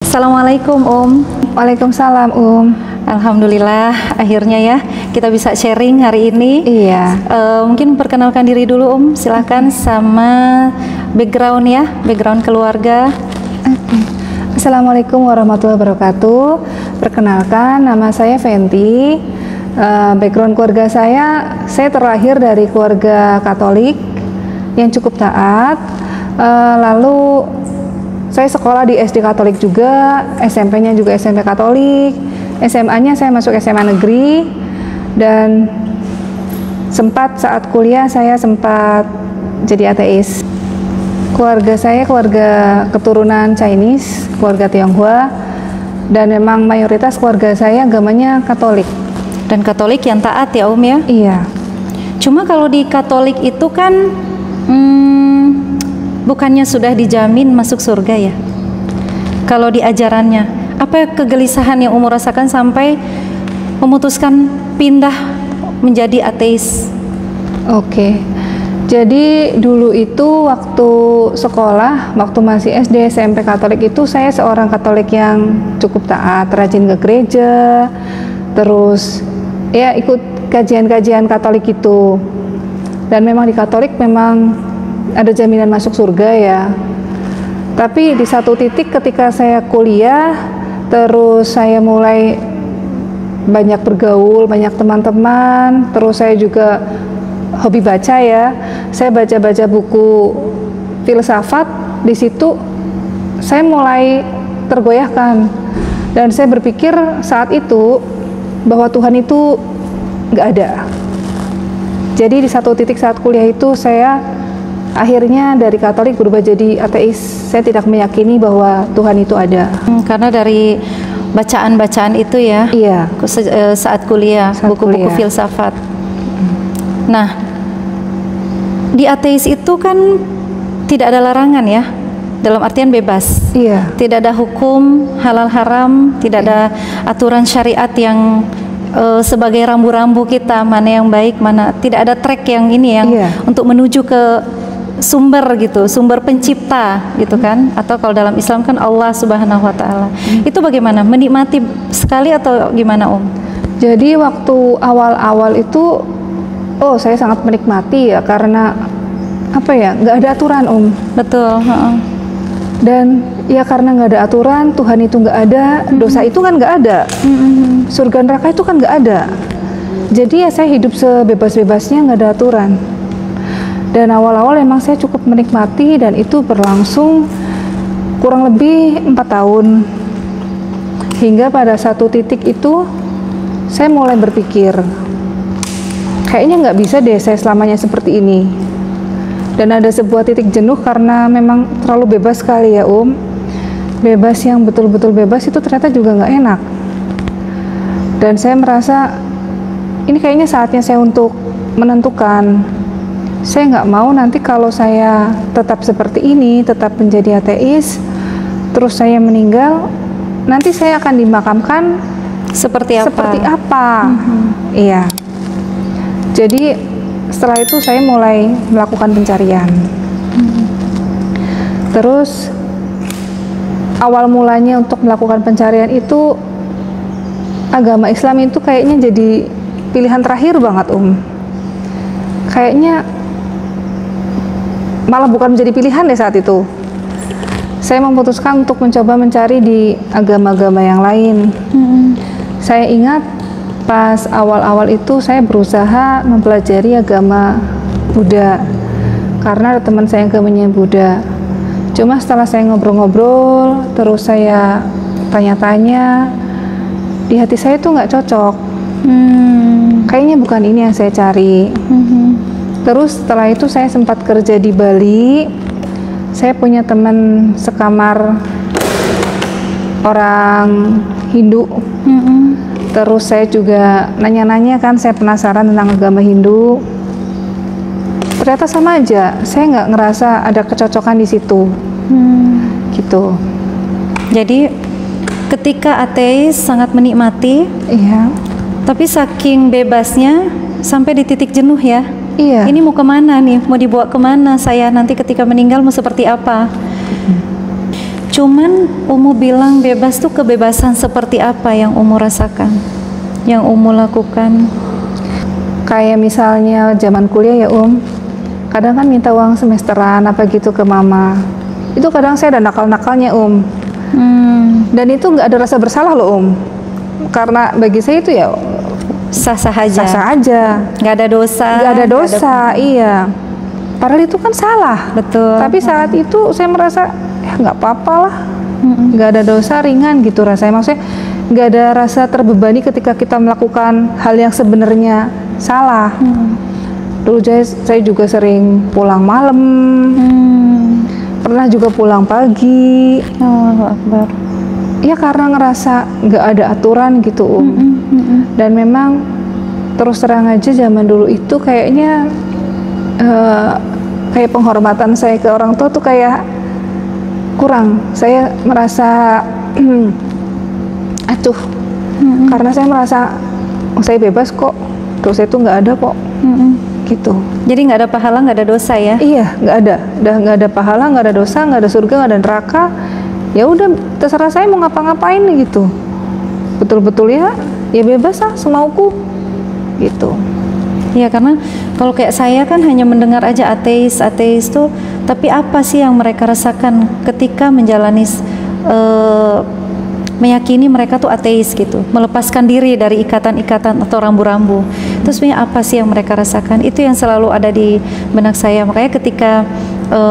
Assalamualaikum Waalaikumsalam Alhamdulillah akhirnya ya kita bisa sharing hari ini. Iya. Mungkin perkenalkan diri dulu silakan sama background keluarga. Assalamualaikum warahmatullahi wabarakatuh. Perkenalkan, nama saya Fenty. Background keluarga saya terlahir dari keluarga Katolik yang cukup taat. Lalu saya sekolah di SD Katolik juga, SMP-nya juga SMP Katolik, SMA-nya saya masuk SMA negeri, dan saat kuliah saya sempat jadi ateis. Keluarga saya keluarga keturunan Chinese, keluarga Tionghoa, dan memang mayoritas keluarga saya agamanya Katolik. Dan Katolik yang taat ya ya? Iya. Cuma kalau di Katolik itu kan bukannya sudah dijamin masuk surga ya? Kalau di ajarannya, apa kegelisahan yang rasakan sampai memutuskan pindah menjadi ateis? Oke. Jadi dulu itu waktu sekolah, waktu masih SD SMP Katolik itu saya seorang Katolik yang cukup taat, rajin ke gereja, terus ya ikut kajian-kajian Katolik itu. Dan memang di Katolik memang ada jaminan masuk surga ya. Tapi di satu titik ketika saya kuliah, terus saya mulai banyak bergaul, banyak teman-teman, terus saya juga hobi baca ya. Saya baca-baca buku filsafat, di situ saya mulai tergoyahkan. Dan saya berpikir saat itu bahwa Tuhan itu nggak ada. Jadi di satu titik saat kuliah itu saya akhirnya dari Katolik berubah jadi ateis. Saya tidak meyakini bahwa Tuhan itu ada. Karena dari bacaan-bacaan itu ya. Iya. Saat kuliah, buku-buku filsafat. Nah, di ateis itu kan tidak ada larangan ya. Dalam artian bebas. Iya. Tidak ada hukum halal haram, tidak ada aturan syariat yang sebagai rambu-rambu kita mana yang baik, mana tidak ada track yang ini yang untuk menuju ke sumber gitu, sumber pencipta gitu kan, atau kalau dalam Islam kan Allah Subhanahu wa taala. Itu bagaimana? Menikmati sekali atau gimana Jadi waktu awal-awal itu saya sangat menikmati ya, karena apa ya, nggak ada aturan Betul. Dan ya karena nggak ada aturan, Tuhan itu nggak ada, dosa itu kan nggak ada, surga neraka itu kan nggak ada. Jadi ya saya hidup sebebas-bebasnya, nggak ada aturan. Dan awal-awal emang saya cukup menikmati, dan itu berlangsung kurang lebih 4 tahun. Hingga pada satu titik itu saya mulai berpikir, kayaknya nggak bisa deh saya selamanya seperti ini. Dan ada sebuah titik jenuh karena memang terlalu bebas sekali ya Bebas yang betul-betul bebas itu ternyata juga nggak enak. Dan saya merasa ini kayaknya saatnya saya untuk menentukan. Saya nggak mau nanti kalau saya tetap seperti ini, tetap menjadi ateis, terus saya meninggal, nanti saya akan dimakamkan seperti apa? Iya. Jadi setelah itu saya mulai melakukan pencarian. Terus awal mulanya untuk melakukan pencarian itu agama Islam itu kayaknya jadi pilihan terakhir banget Kayaknya malah bukan menjadi pilihan deh saat itu. Saya memutuskan untuk mencoba mencari di agama-agama yang lain. Saya ingat pas awal-awal itu saya berusaha mempelajari agama Buddha, karena ada teman saya yang agamanya Buddha. Cuma setelah saya ngobrol-ngobrol, terus saya tanya-tanya, di hati saya tuh nggak cocok. Kayaknya bukan ini yang saya cari. Terus setelah itu saya sempat kerja di Bali. Saya punya teman sekamar orang Hindu. Terus saya juga nanya-nanya kan, saya penasaran tentang agama Hindu. Ternyata sama aja, saya nggak ngerasa ada kecocokan di situ. Gitu. Jadi ketika ateis sangat menikmati, tapi saking bebasnya sampai di titik jenuh ya. Iya. Ini mau kemana nih? Mau dibawa kemana? Saya nanti ketika meninggal mau seperti apa? Cuman Umu bilang bebas tuh kebebasan seperti apa yang Umu rasakan, yang Umu lakukan? Kayak misalnya zaman kuliah ya kadang kan minta uang semesteran apa gitu ke mama. Itu kadang saya ada nakal-nakalnya Dan itu nggak ada rasa bersalah loh karena bagi saya itu ya sah-sah aja. Sah-sah aja. Nggak ada dosa. Nggak ada dosa, iya. Padahal itu kan salah. Betul. Tapi saat itu saya merasa ya nggak apa-apa lah. Nggak ada dosa, ringan gitu rasanya. Maksudnya nggak ada rasa terbebani ketika kita melakukan hal yang sebenarnya salah. Dulu saya juga sering pulang malam, pernah juga pulang pagi. Allahu Akbar. Ya karena ngerasa nggak ada aturan gitu Dan memang terus terang aja zaman dulu itu kayaknya kayak penghormatan saya ke orang tua tuh kayak kurang. Saya merasa acuh karena saya merasa saya bebas kok, dosa itu nggak ada kok. Gitu. Jadi nggak ada pahala, nggak ada dosa ya? Iya, nggak ada. Udah nggak ada pahala, nggak ada dosa, nggak ada surga, nggak ada neraka. Ya udah, terserah saya mau ngapa-ngapain gitu. Betul-betul ya bebas lah semauku. Gitu. Iya, karena kalau kayak saya kan hanya mendengar aja ateis tuh, tapi apa sih yang mereka rasakan ketika menjalani meyakini mereka tuh ateis gitu, melepaskan diri dari ikatan-ikatan atau rambu-rambu. Terus sebenarnya apa sih yang mereka rasakan? Itu yang selalu ada di benak saya. Makanya ketika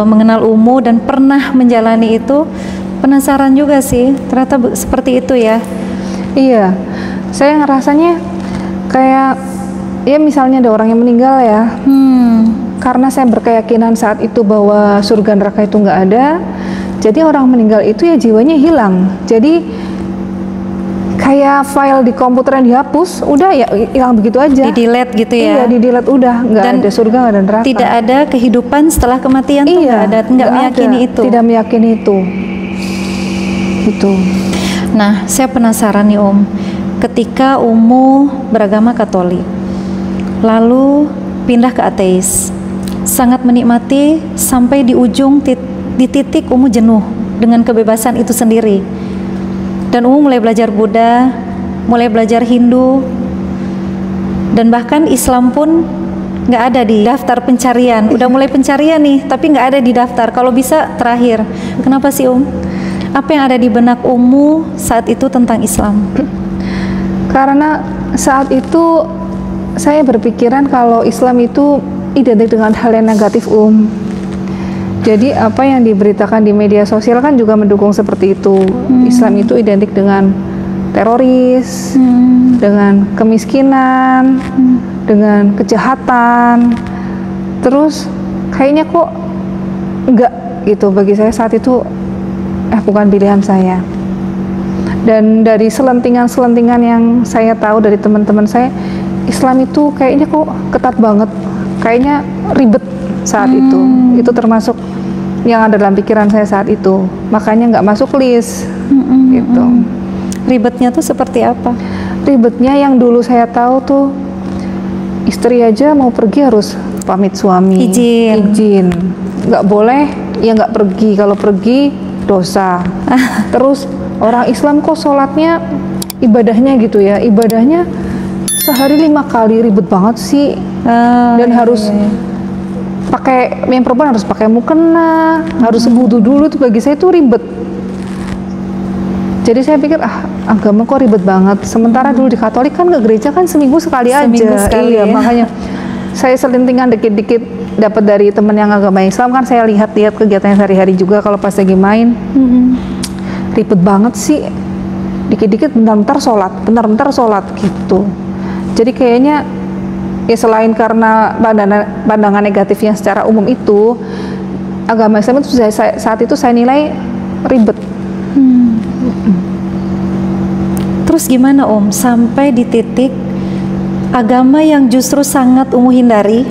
mengenal Umu dan pernah menjalani itu, penasaran juga sih, ternyata seperti itu ya. Iya, saya ngerasanya kayak ya misalnya ada orang yang meninggal ya, karena saya berkeyakinan saat itu bahwa surga neraka itu nggak ada, jadi orang meninggal itu ya jiwanya hilang. Jadi kayak file di komputer yang dihapus, udah ya hilang begitu aja. Di-delete gitu ya? Iya, di-delete udah, nggak ada surga, nggak ada neraka. Tidak ada kehidupan setelah kematian tuh nggak meyakini itu. Tidak meyakini itu. Gitu. Nah, saya penasaran nih ketika Umu beragama Katolik, lalu pindah ke ateis, sangat menikmati sampai di ujung di titik Umu jenuh dengan kebebasan itu sendiri. Dan Umu mulai belajar Buddha, mulai belajar Hindu, dan bahkan Islam pun nggak ada di daftar pencarian. Udah mulai pencarian nih, tapi nggak ada di daftar. Kalau bisa terakhir. Kenapa sih Apa yang ada di benak Umu saat itu tentang Islam? Karena saat itu saya berpikiran kalau Islam itu identik dengan hal yang negatif Jadi apa yang diberitakan di media sosial kan juga mendukung seperti itu. Islam itu identik dengan teroris, dengan kemiskinan, dengan kejahatan. Terus kayaknya kok enggak gitu. Bagi saya saat itu bukan pilihan saya. Dan dari selentingan-selentingan yang saya tahu dari teman-teman saya, Islam itu kayaknya kok ketat banget, kayaknya ribet saat itu. Itu termasuk yang ada dalam pikiran saya saat itu. Makanya nggak masuk list. Gitu. Ribetnya tuh seperti apa? Ribetnya yang dulu saya tahu tuh, istri aja mau pergi harus pamit suami, izin. Nggak boleh ya nggak pergi, kalau pergi dosa. Terus orang Islam kok sholatnya, ibadahnya gitu ya, ibadahnya sehari 5 kali, ribet banget sih. Dan harus pakai, yang perempuan harus pakai mukena, harus wudu dulu, tuh bagi saya itu ribet. Jadi saya pikir agama kok ribet banget. Sementara dulu di Katolik kan ke gereja kan seminggu sekali aja. Iya, makanya saya selintingan dikit-dikit dapat dari teman yang agama Islam, kan saya lihat kegiatannya sehari-hari juga kalau pas lagi main. Ribet banget sih. Dikit-dikit bentar-bentar sholat gitu. Jadi kayaknya ya selain karena pandangan negatifnya secara umum itu, agama Islam itu saat itu saya nilai ribet. Terus gimana sampai di titik agama yang justru sangat Umu hindari,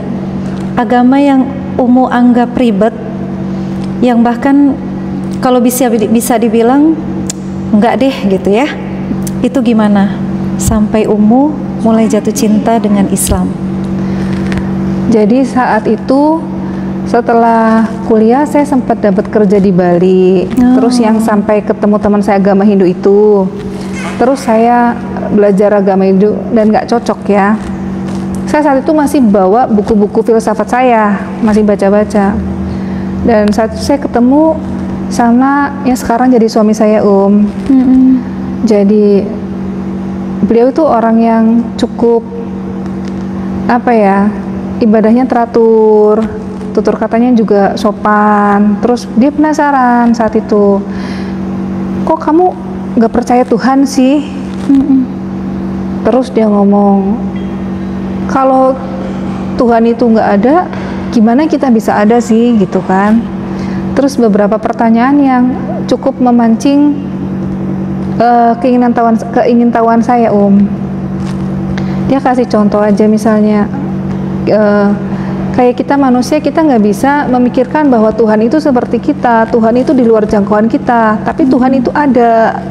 agama yang Umu anggap ribet, yang bahkan kalau bisa dibilang enggak deh gitu ya, itu gimana sampai Umu mulai jatuh cinta dengan Islam? Jadi saat itu Setelah kuliah saya sempat dapat kerja di Bali. Terus yang sampai ketemu teman saya agama Hindu itu. Terus saya belajar agama Hindu dan nggak cocok ya. Saya saat itu masih bawa buku-buku filsafat saya, masih baca-baca. Dan saat itu saya ketemu sama yang sekarang jadi suami saya, Jadi beliau itu orang yang cukup apa ya, ibadahnya teratur, tutur katanya juga sopan. Terus dia penasaran saat itu, kok kamu nggak percaya Tuhan sih? Terus dia ngomong, kalau Tuhan itu nggak ada, gimana kita bisa ada sih, gitu kan? Terus beberapa pertanyaan yang cukup memancing keingintahuan saya, Dia kasih contoh aja, misalnya kayak kita manusia, kita nggak bisa memikirkan bahwa Tuhan itu seperti kita, Tuhan itu di luar jangkauan kita, tapi Tuhan itu ada.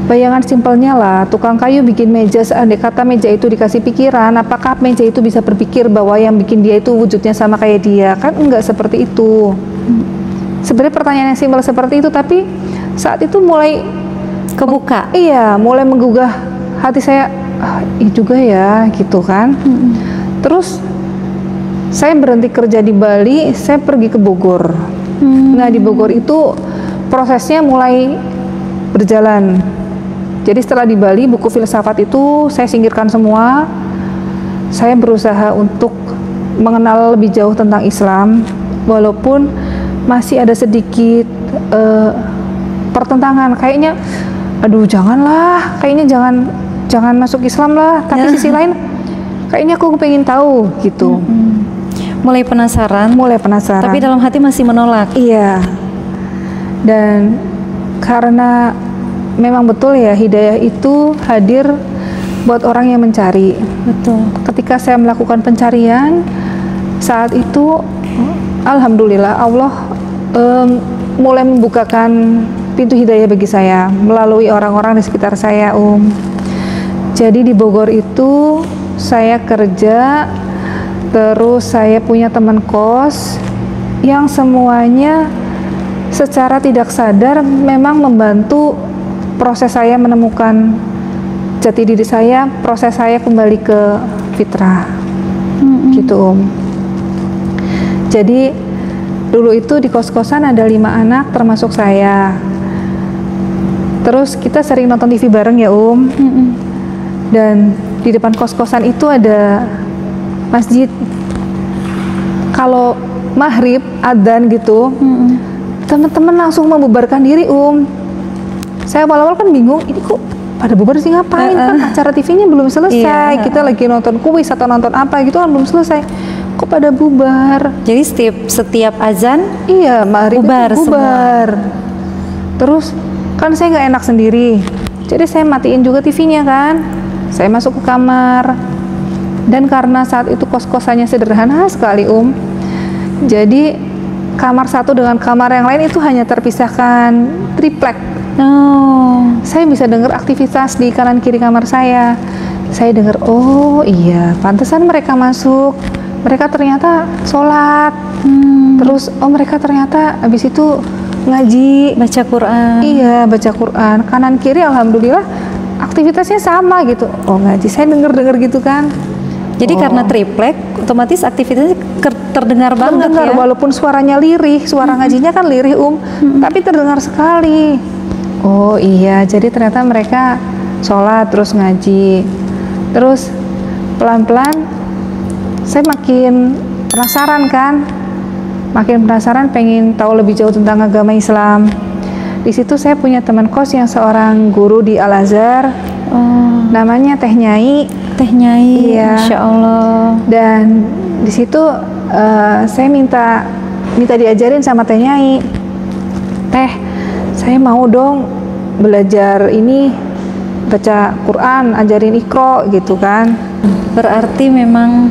Bayangan simpelnya lah, tukang kayu bikin meja, seandai kata meja itu dikasih pikiran, apakah meja itu bisa berpikir bahwa yang bikin dia itu wujudnya sama kayak dia? Kan enggak seperti itu. Sebenarnya pertanyaan yang simpel seperti itu, tapi saat itu mulai kebuka. Iya, mulai menggugah hati saya, iya juga ya, gitu kan. Terus saya berhenti kerja di Bali, saya pergi ke Bogor. Nah, di Bogor itu prosesnya mulai berjalan. Jadi setelah di Bali, buku filsafat itu saya singkirkan semua. Saya berusaha untuk mengenal lebih jauh tentang Islam, walaupun masih ada sedikit pertentangan. Kayaknya, aduh janganlah, kayaknya jangan masuk Islam lah. Tapi sisi lain, kayaknya aku pengen tahu gitu. Mulai penasaran. Tapi dalam hati masih menolak. Iya. Dan karena memang betul ya, hidayah itu hadir buat orang yang mencari. Betul. Ketika saya melakukan pencarian, saat itu alhamdulillah Allah mulai membukakan pintu hidayah bagi saya melalui orang-orang di sekitar saya, Jadi di Bogor itu saya kerja, terus saya punya teman kos yang semuanya secara tidak sadar memang membantu proses saya menemukan jati diri saya, proses saya kembali ke fitrah, gitu, Jadi dulu itu di kos-kosan ada 5 anak termasuk saya. Terus kita sering nonton TV bareng ya, Dan di depan kos-kosan itu ada masjid. Kalau maghrib adzan gitu, teman-teman langsung membubarkan diri, Saya awal-awal kan bingung, ini kok pada bubar sih, ngapain? Kan acara TV-nya belum selesai, kita lagi nonton kuis atau nonton apa gitu kan belum selesai, kok pada bubar? Jadi setiap azan, maghrib bubar. Terus kan saya nggak enak sendiri, jadi saya matiin juga TV-nya kan. Saya masuk ke kamar, dan karena saat itu kos-kosannya sederhana sekali, Jadi kamar satu dengan kamar yang lain itu hanya terpisahkan triplek. Saya bisa dengar aktivitas di kanan kiri kamar saya. Saya dengar, oh iya, pantesan mereka masuk. Mereka ternyata sholat. Terus, oh mereka ternyata habis itu ngaji, baca Quran. Iya, baca Quran. Kanan kiri alhamdulillah aktivitasnya sama gitu. Oh ngaji, saya dengar gitu kan. Jadi karena triplek, otomatis aktivitasnya terdengar banget ya. Walaupun suaranya lirih, suara ngajinya kan lirih, tapi terdengar sekali. Oh iya, jadi ternyata mereka sholat terus ngaji. Terus pelan-pelan saya makin penasaran kan, pengen tahu lebih jauh tentang agama Islam. Di situ saya punya teman kos yang seorang guru di Al-Azhar, namanya Teh Nyai. Iya. Insya Allah. Dan di situ saya minta diajarin sama Teh Nyai. Teh, saya mau dong belajar ini, baca Quran, ajarin Iqra gitu kan. Berarti memang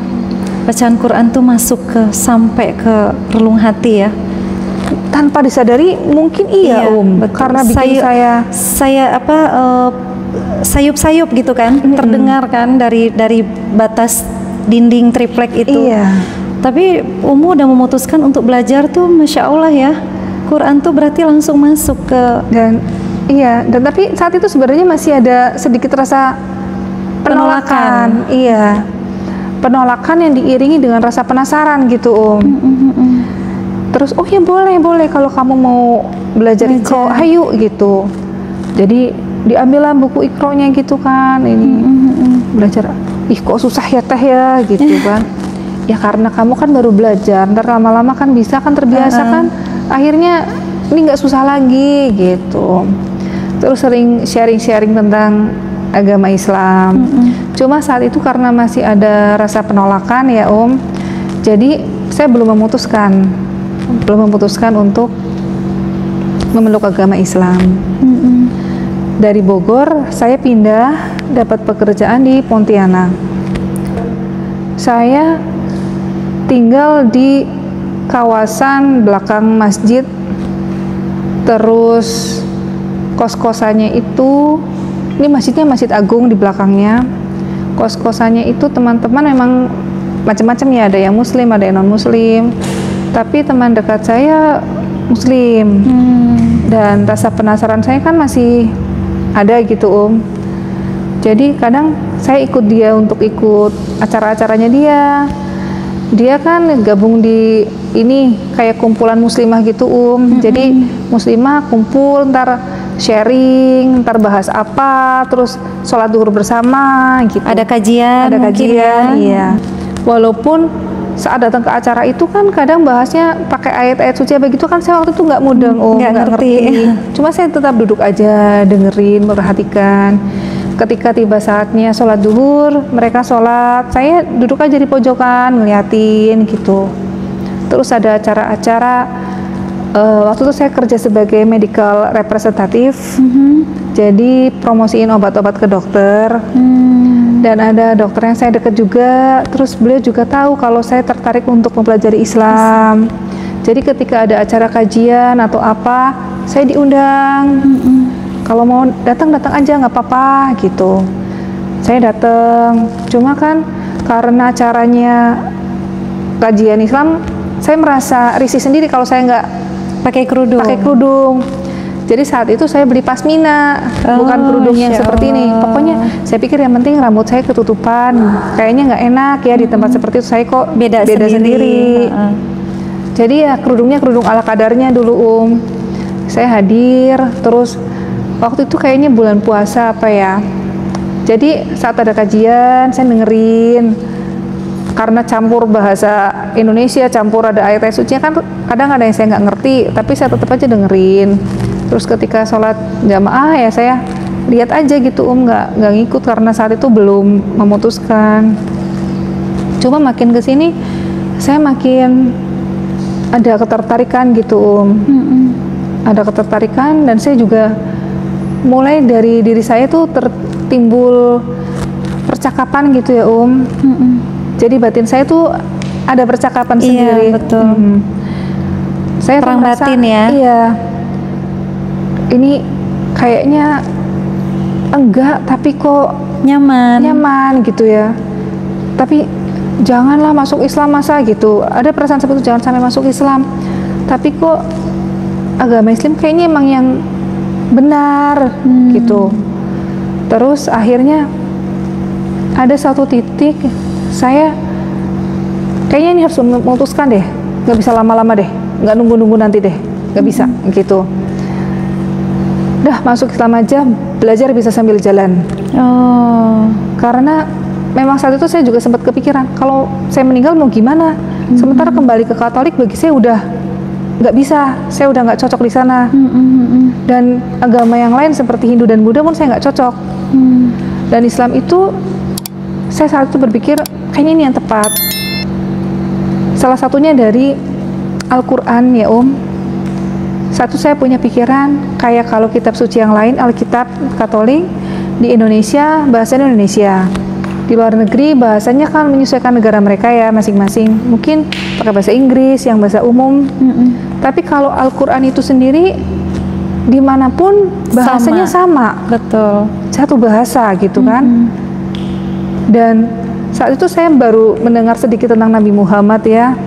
bacaan Quran tuh masuk sampai ke relung hati ya. Tanpa disadari mungkin iya, betul. Karena bikin saya sayup-sayup gitu kan, terdengar kan dari batas dinding triplek itu. Iya. Tapi Umu udah memutuskan untuk belajar tuh, Masya Allah ya. Quran tuh berarti langsung masuk ke dan tapi saat itu sebenarnya masih ada sedikit rasa penolakan. Iya, penolakan yang diiringi dengan rasa penasaran gitu Terus oh ya boleh kalau kamu mau belajar Iqra, ayo gitu. Jadi diambillah buku Iqra-nya gitu kan, ini belajar. Ih kok susah ya teh ya gitu kan. Ya karena kamu kan baru belajar, ntar lama-lama kan bisa kan terbiasa kan, akhirnya ini nggak susah lagi gitu. Terus sering sharing-sharing tentang agama Islam. Cuma saat itu karena masih ada rasa penolakan ya jadi saya belum memutuskan untuk memeluk agama Islam. Dari Bogor saya pindah dapat pekerjaan di Pontianak. Saya tinggal di kawasan belakang masjid, terus kos-kosannya itu, ini masjidnya Masjid Agung di belakangnya. Kos-kosannya itu teman-teman memang macam-macam ya, ada yang muslim, ada yang non muslim, tapi teman dekat saya muslim. Dan rasa penasaran saya kan masih ada gitu jadi kadang saya ikut dia untuk ikut acara-acaranya dia kan gabung di ini kayak kumpulan muslimah gitu jadi muslimah kumpul, ntar sharing, ntar bahas apa, terus sholat zuhur bersama gitu. Ada kajian iya. Walaupun saat datang ke acara itu kan kadang bahasnya pakai ayat-ayat suci begitu kan, saya waktu itu nggak mudeng nggak ngerti. Cuma saya tetap duduk aja, dengerin, memperhatikan. Ketika tiba saatnya sholat zuhur, mereka sholat, saya duduk aja di pojokan ngeliatin gitu. Terus ada acara-acara, waktu itu saya kerja sebagai medical representative, jadi promosiin obat-obat ke dokter. Dan ada dokter yang saya dekat juga, terus beliau juga tahu kalau saya tertarik untuk mempelajari Islam. Jadi ketika ada acara kajian atau apa, saya diundang. Kalau mau datang aja, nggak apa-apa gitu. Saya datang. Cuma kan karena acaranya kajian Islam, saya merasa risih sendiri kalau saya nggak pakai kerudung. Jadi saat itu saya beli pasmina, bukan kerudung yang seperti ini. Pokoknya saya pikir yang penting rambut saya ketutupan. Kayaknya nggak enak ya di tempat seperti itu, saya kok beda sendiri. Jadi ya kerudungnya kerudung ala kadarnya dulu Saya hadir, terus waktu itu kayaknya bulan puasa apa ya. Jadi saat ada kajian saya dengerin. Karena campur bahasa Indonesia, campur ada ayat-ayat suci kan kadang ada yang saya nggak ngerti, tapi saya tetap aja dengerin. Terus ketika sholat jamaah ya saya lihat aja gitu nggak ngikut karena saat itu belum memutuskan. Cuma makin kesini saya makin ada ketertarikan gitu ada ketertarikan, dan saya juga mulai dari diri saya tuh tertimbul percakapan gitu ya Jadi batin saya tuh ada percakapan sendiri. Betul. Saya perang batin ya. Iya. Ini kayaknya enggak, tapi kok nyaman gitu ya. Tapi janganlah masuk Islam masa gitu. Ada perasaan seperti itu, jangan sampai masuk Islam. Tapi kok agama Islam kayaknya emang yang benar gitu. Terus akhirnya ada satu titik saya kayaknya ini harus memutuskan deh, nggak bisa lama-lama deh, nggak nunggu-nunggu nanti deh, nggak bisa gitu. Dah masuk Islam aja, belajar bisa sambil jalan. Karena memang saat itu saya juga sempat kepikiran kalau saya meninggal mau gimana. Sementara kembali ke Katolik bagi saya udah nggak bisa, saya udah nggak cocok di sana. Dan agama yang lain seperti Hindu dan Buddha pun saya nggak cocok. Dan Islam itu saya saat itu berpikir kayaknya ini yang tepat. Salah satunya dari Al-Quran ya Satu saya punya pikiran kayak kalau kitab suci yang lain, Alkitab Katolik di Indonesia bahasanya Indonesia, di luar negeri bahasanya kan menyesuaikan negara mereka ya masing-masing, mungkin pakai bahasa Inggris yang bahasa umum. Tapi kalau Al-Quran itu sendiri dimanapun bahasanya sama. Betul, satu bahasa gitu kan. Dan Saat itu saya baru mendengar sedikit tentang Nabi Muhammad ya,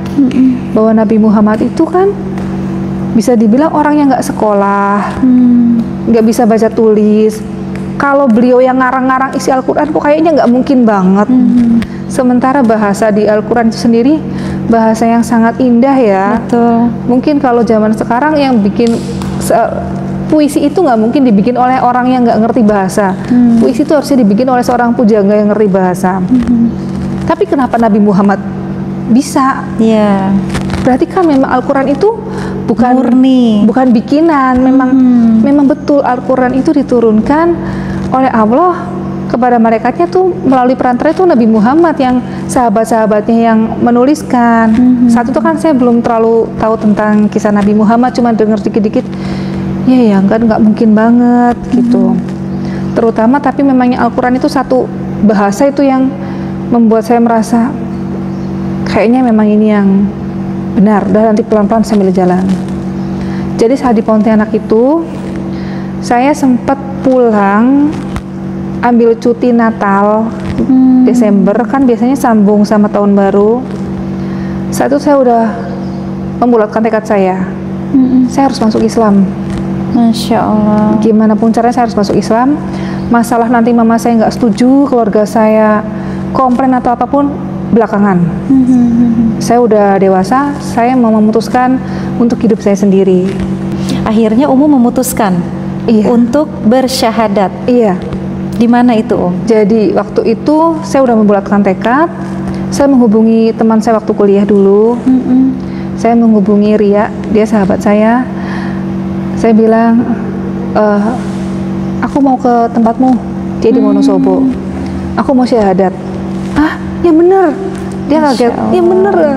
bahwa Nabi Muhammad itu kan bisa dibilang orang yang nggak sekolah, nggak bisa baca tulis. Kalau beliau yang ngarang-ngarang isi Al-Quran kok kayaknya nggak mungkin banget. Sementara bahasa di Al-Quran itu sendiri bahasa yang sangat indah ya. Betul. Mungkin kalau zaman sekarang yang bikin puisi itu nggak mungkin dibikin oleh orang yang nggak ngerti bahasa. Puisi itu harusnya dibikin oleh seorang pujangga yang ngerti bahasa. Tapi kenapa Nabi Muhammad bisa? Iya. Berarti kan memang Al-Quran itu bukan murni, bukan bikinan. Memang betul Al-Quran itu diturunkan oleh Allah kepada malaikatnya tuh melalui perantara itu Nabi Muhammad yang sahabat-sahabatnya yang menuliskan. Saat itu kan saya belum terlalu tahu tentang kisah Nabi Muhammad, cuma dengar dikit-dikit. Ya kan nggak mungkin banget gitu. Terutama tapi memangnya Al-Quran itu satu bahasa itu yang membuat saya merasa kayaknya memang ini yang benar. Dan nanti pelan-pelan sambil jalan. Jadi saat di Pontianak itu saya sempat pulang ambil cuti Natal Desember, kan biasanya sambung sama tahun baru. Saat itu saya udah membulatkan tekad saya harus masuk Islam. Masya Allah. Gimana pun caranya saya harus masuk Islam. Masalah nanti mama saya nggak setuju, keluarga saya komplain atau apapun belakangan. Saya udah dewasa, saya mau memutuskan untuk hidup saya sendiri. Akhirnya memutuskan untuk bersyahadat. Iya. Di mana itu Jadi waktu itu saya udah membulatkan tekad. Saya menghubungi teman saya waktu kuliah dulu. Saya menghubungi Ria, dia sahabat saya. Saya bilang, aku mau ke tempatmu, dia di Wonosobo. Aku mau syahadat. Ah, ya bener. Dia kaget. Ya bener.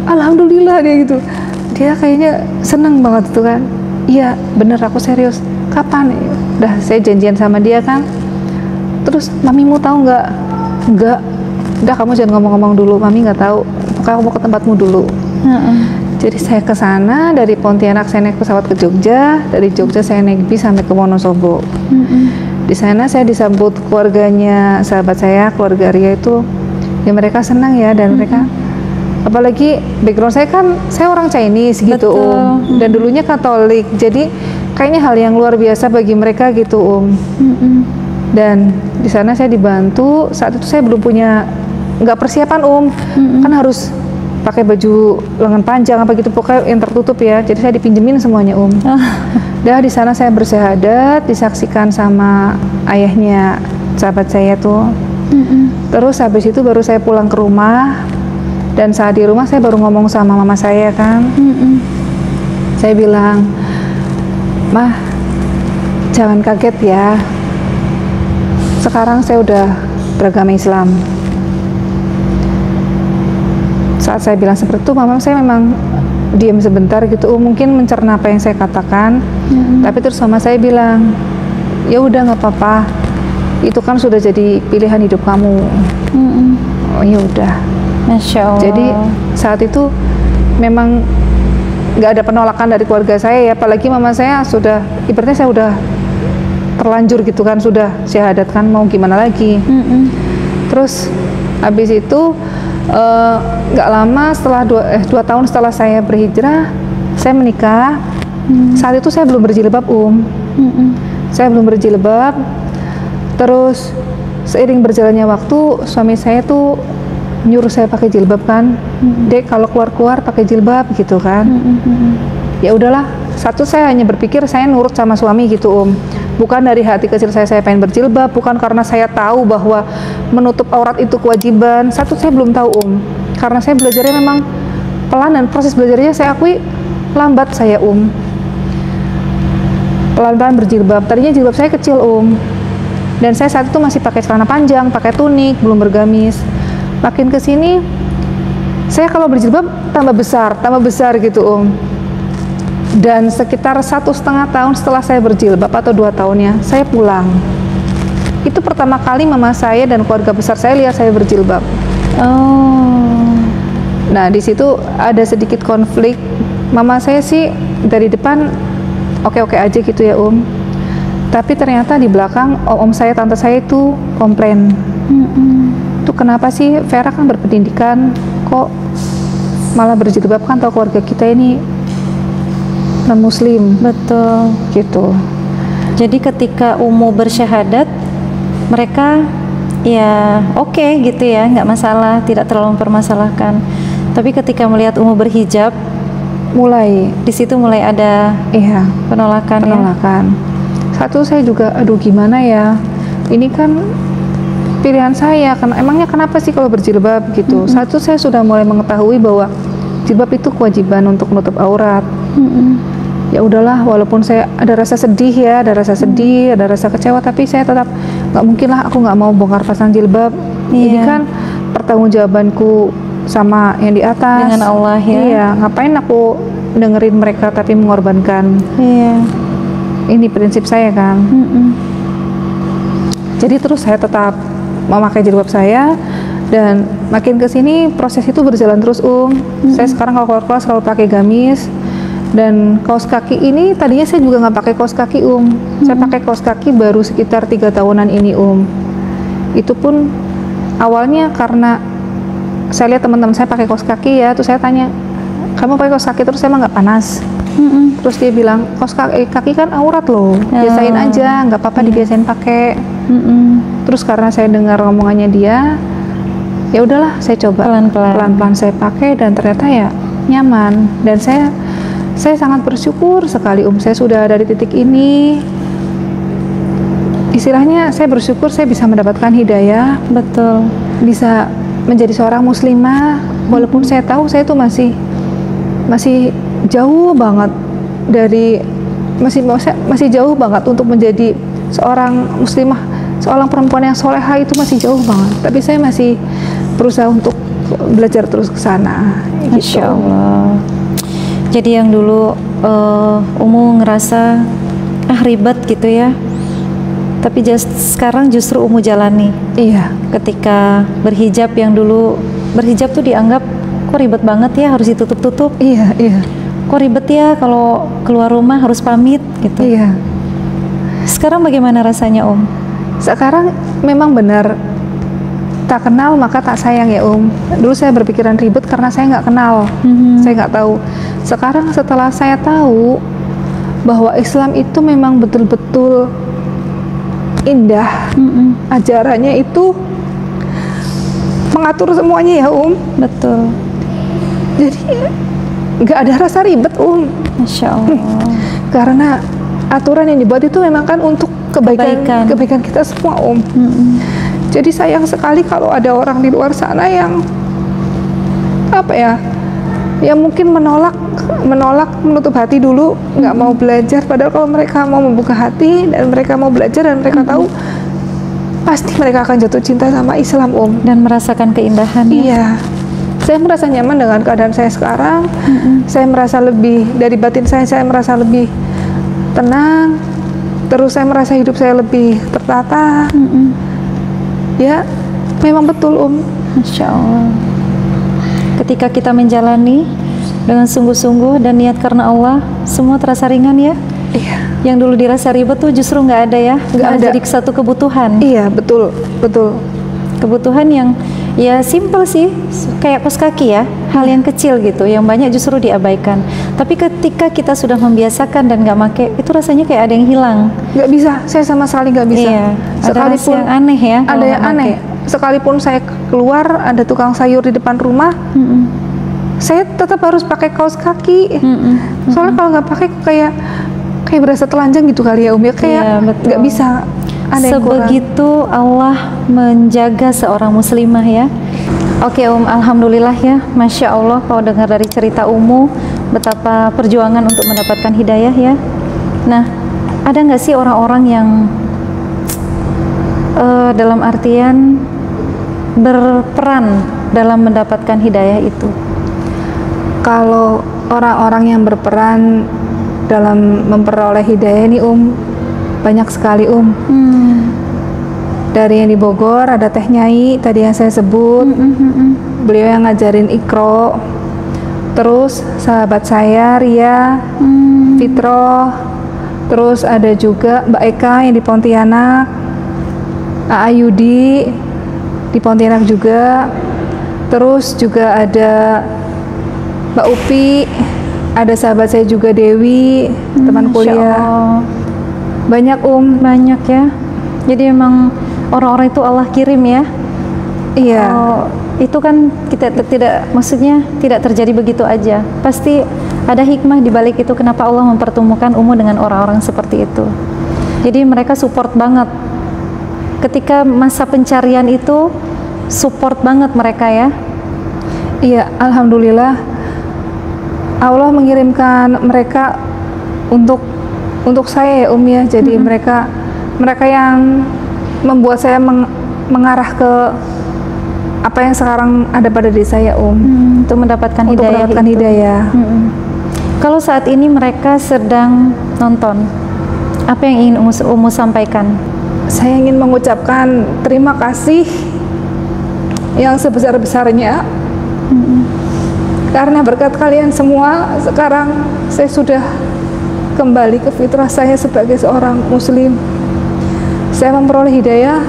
Alhamdulillah dia gitu. Dia kayaknya seneng banget itu kan. Iya bener, aku serius. Kapan? Udah saya janjian sama dia kan. Terus mamimu tahu nggak? Nggak. Udah kamu jangan ngomong-ngomong dulu, mami nggak tahu. Pokoknya aku mau ke tempatmu dulu. Jadi saya ke sana, dari Pontianak saya naik pesawat ke Jogja, dari Jogja saya naik bis sampai ke Wonosobo. Di sana saya disambut keluarganya sahabat saya, keluarga Ria itu, ya mereka senang ya, dan mereka, apalagi background saya kan, saya orang Chinese gitu dan dulunya Katolik, jadi kayaknya hal yang luar biasa bagi mereka gitu Dan di sana saya dibantu. Saat itu saya belum punya, nggak persiapan kan harus pakai baju lengan panjang apa gitu, pokoknya yang tertutup ya. Jadi saya dipinjemin semuanya Dah di sana saya bersyahadat, disaksikan sama ayahnya sahabat saya tuh. Terus habis itu baru saya pulang ke rumah, dan saat di rumah saya baru ngomong sama mama saya kan. Saya bilang, Mah, jangan kaget ya, sekarang saya udah beragama Islam. Saat saya bilang seperti itu, mama saya memang diam sebentar gitu, mungkin mencerna apa yang saya katakan. Tapi terus mama saya bilang, ya udah nggak apa-apa, itu kan sudah jadi pilihan hidup kamu. Oh ya udah. Masya Allah. Jadi saat itu memang nggak ada penolakan dari keluarga saya ya, apalagi mama saya sudah, ibaratnya saya udah terlanjur gitu kan, sudah syahadat kan, mau gimana lagi. Terus habis itu nggak lama setelah 2 tahun setelah saya berhijrah, saya menikah. Saat itu saya belum berjilbab saya belum berjilbab. Terus seiring berjalannya waktu, suami saya tuh nyuruh saya pakai jilbab kan. Dek, kalau keluar-keluar pakai jilbab gitu kan. Ya udahlah, satu saya hanya berpikir saya nurut sama suami gitu bukan dari hati kecil saya pengen berjilbab, bukan karena saya tahu bahwa menutup aurat itu kewajiban. Satu saya belum tahu karena saya belajarnya memang pelan, dan proses belajarnya saya akui lambat saya pelan-pelan berjilbab. Tadinya jilbab saya kecil dan saya saat itu masih pakai celana panjang, pakai tunik, belum bergamis. Makin kesini saya kalau berjilbab tambah besar gitu Dan sekitar 1,5 tahun setelah saya berjilbab atau 2 tahunnya, saya pulang. Itu pertama kali mama saya dan keluarga besar saya lihat saya berjilbab. Nah di situ ada sedikit konflik. Mama saya sih dari depan oke-oke aja gitu ya tapi ternyata di belakang om saya, tante saya itu komplain. Itu kenapa sih Vera kan berpendidikan kok malah berjilbab, kan tahu keluarga kita ini non muslim. Betul. Gitu. Jadi ketika Umu bersyahadat, mereka ya oke gitu ya, nggak masalah, tidak terlalu mempermasalahkan. Tapi ketika melihat Umu berhijab, mulai di situ mulai ada penolakan. Satu, saya juga aduh gimana ya, ini kan pilihan saya, kan emangnya kenapa sih kalau berjilbab gitu. Satu, saya sudah mulai mengetahui bahwa jilbab itu kewajiban untuk menutup aurat. Ya udahlah, walaupun saya ada rasa sedih ya, ada rasa sedih, ada rasa kecewa, tapi saya tetap nggak mungkin lah, aku nggak mau bongkar pasang jilbab. Ini kan pertanggungjawabanku sama yang di atas dengan Allah ya. Iya, ngapain aku dengerin mereka tapi mengorbankan. Ini prinsip saya kan. Jadi terus saya tetap memakai jilbab saya, dan makin kesini proses itu berjalan terus. Saya sekarang kalau keluar selalu pakai gamis. Dan kaos kaki ini tadinya saya juga nggak pakai kaos kaki saya pakai kaos kaki baru sekitar 3 tahunan ini itu pun awalnya karena saya lihat teman-teman saya pakai kaos kaki ya, terus saya tanya, kamu pakai kaos kaki terus saya emang nggak panas? Terus dia bilang, kaos kaki kan aurat loh, biasain aja, nggak apa-apa dibiasain pakai. Terus karena saya dengar omongannya dia, ya udahlah saya coba pelan-pelan saya pakai, dan ternyata ya nyaman. Dan saya sangat bersyukur sekali saya sudah ada di titik ini. Istilahnya saya bersyukur saya bisa mendapatkan hidayah. Betul. Bisa menjadi seorang muslimah, walaupun saya tahu saya itu masih jauh banget dari, masih jauh banget untuk menjadi seorang muslimah, seorang perempuan yang soleha itu masih jauh banget. Tapi saya masih berusaha untuk belajar terus ke sana. Masya Allah. Jadi yang dulu Umu ngerasa ribet gitu ya, tapi sekarang justru Umu jalani. Iya. Ketika berhijab, yang dulu berhijab tuh dianggap kok ribet banget ya, harus ditutup-tutup. Iya. Kok ribet ya kalau keluar rumah harus pamit gitu. Iya. Sekarang bagaimana rasanya Sekarang memang benar, tak kenal maka tak sayang ya Dulu saya berpikiran ribet karena saya nggak kenal, saya nggak tahu. Sekarang setelah saya tahu bahwa Islam itu memang betul-betul indah, ajarannya itu mengatur semuanya ya Betul. Jadi nggak ada rasa ribet Masya Allah. Karena aturan yang dibuat itu memang kan untuk kebaikan kita semua Jadi sayang sekali kalau ada orang di luar sana yang yang mungkin menolak menutup hati dulu, nggak mau belajar. Padahal kalau mereka mau membuka hati dan mereka mau belajar dan mereka tahu, pasti mereka akan jatuh cinta sama Islam dan merasakan keindahannya. Iya, saya merasa nyaman dengan keadaan saya sekarang. Saya merasa lebih dari batin saya merasa lebih tenang. Terus saya merasa hidup saya lebih tertata. Ya, memang betul Masya Allah. Ketika kita menjalani dengan sungguh-sungguh dan niat karena Allah, semua terasa ringan ya. Iya. Yang dulu dirasa ribet tuh justru nggak ada ya, nggak ada. Jadi satu kebutuhan. Iya, betul. Kebutuhan yang ya simpel sih, kayak kaos kaki ya, hal yang kecil gitu, yang banyak justru diabaikan. Tapi ketika kita sudah membiasakan dan nggak make, itu rasanya kayak ada yang hilang. Nggak bisa, saya sama sekali nggak bisa. Iya, sekalipun yang aneh ya. Ada yang aneh. Sekalipun saya keluar, ada tukang sayur di depan rumah, saya tetap harus pakai kaos kaki. Soalnya kalau nggak pakai kayak berasa telanjang gitu kali ya ya, kayak nggak bisa. Sebegitu Allah menjaga seorang muslimah ya. Oke alhamdulillah ya, Masya Allah kalau dengar dari cerita Umu betapa perjuangan untuk mendapatkan hidayah ya. Nah, ada nggak sih orang-orang yang dalam artian berperan dalam mendapatkan hidayah itu? Kalau orang-orang yang berperan dalam memperoleh hidayah ini banyak sekali Dari yang di Bogor ada Teh Nyai tadi yang saya sebut, beliau yang ngajarin Iqra. Terus sahabat saya Ria, Fitro. Terus ada juga Mbak Eka yang di Pontianak, Ayudi. di Pontianak juga. Terus juga ada Mbak Upi, ada sahabat saya juga Dewi, teman kuliah. Banyak banyak ya. Jadi memang orang-orang itu Allah kirim ya. Iya. Itu kan kita tidak, maksudnya tidak terjadi begitu aja. Pasti ada hikmah di balik itu, kenapa Allah mempertemukan Umu dengan orang-orang seperti itu. Jadi mereka support banget. Ketika masa pencarian itu support banget mereka ya. Iya, alhamdulillah Allah mengirimkan mereka untuk saya ya ya. Jadi mereka yang membuat saya mengarah ke apa yang sekarang ada pada diri saya untuk mendapatkan hidayah. Kalau saat ini mereka sedang nonton, apa yang ingin Umu sampaikan? Saya ingin mengucapkan terima kasih yang sebesar-besarnya, karena berkat kalian semua sekarang saya sudah kembali ke fitrah saya sebagai seorang muslim. Saya memperoleh hidayah,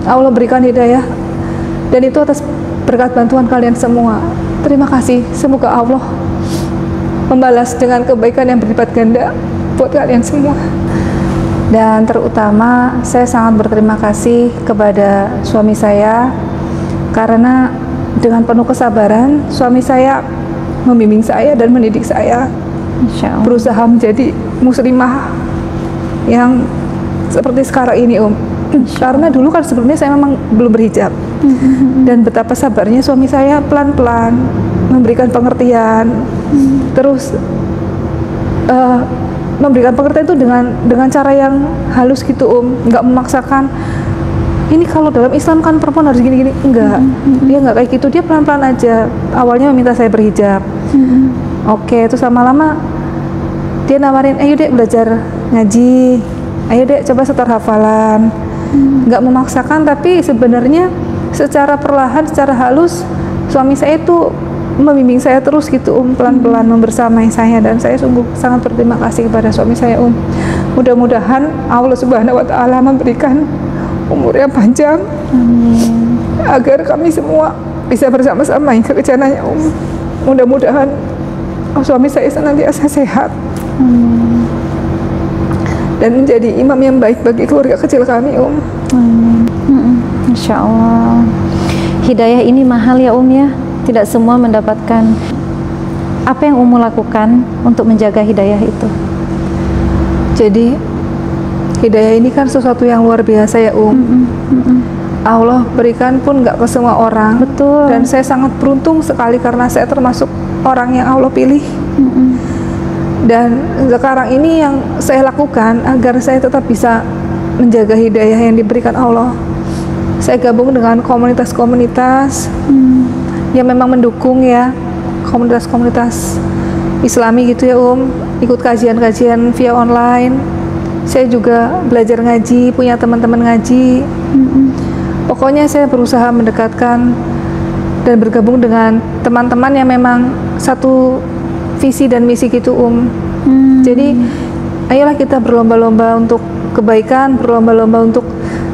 Allah berikan hidayah, dan itu atas berkat bantuan kalian semua. Terima kasih, semoga Allah membalas dengan kebaikan yang berlipat ganda buat kalian semua. Dan terutama saya sangat berterima kasih kepada suami saya, karena dengan penuh kesabaran suami saya membimbing saya dan mendidik saya berusaha menjadi muslimah yang seperti sekarang ini karena dulu kan sebelumnya saya memang belum berhijab, dan betapa sabarnya suami saya pelan-pelan memberikan pengertian, terus memberikan pengertian itu dengan cara yang halus gitu nggak memaksakan. Ini kalau dalam Islam kan perempuan harus gini-gini, enggak. Dia nggak kayak gitu, dia pelan-pelan aja. Awalnya meminta saya berhijab. Oke, terus lama-lama dia nawarin, ayo dek belajar ngaji, ayo dek coba setor hafalan. Nggak memaksakan, tapi sebenarnya secara perlahan, secara halus suami saya itu membimbing saya terus gitu pelan-pelan membersamai saya, dan saya sungguh sangat berterima kasih kepada suami saya Mudah-mudahan Allah Subhanahu wa Ta'ala memberikan umur yang panjang, agar kami semua bisa bersama-sama hingga ke jannahnya Mudah-mudahan suami saya senantiasa sehat dan menjadi imam yang baik bagi keluarga kecil kami Insya Allah. Hidayah ini mahal ya ya. Tidak semua mendapatkan. Apa yang Umu lakukan untuk menjaga hidayah itu? Jadi hidayah ini kan sesuatu yang luar biasa ya Allah berikan pun nggak ke semua orang. Betul. Dan saya sangat beruntung sekali karena saya termasuk orang yang Allah pilih. Dan sekarang ini yang saya lakukan agar saya tetap bisa menjaga hidayah yang diberikan Allah, saya gabung dengan komunitas-komunitas yang memang mendukung ya, komunitas-komunitas Islami gitu ya ikut kajian-kajian via online. Saya juga belajar ngaji, punya teman-teman ngaji. Pokoknya saya berusaha mendekatkan dan bergabung dengan teman-teman yang memang satu visi dan misi gitu Jadi ayolah kita berlomba-lomba untuk kebaikan, berlomba-lomba untuk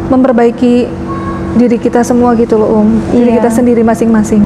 memperbaiki diri kita semua gitu loh diri kita sendiri masing-masing.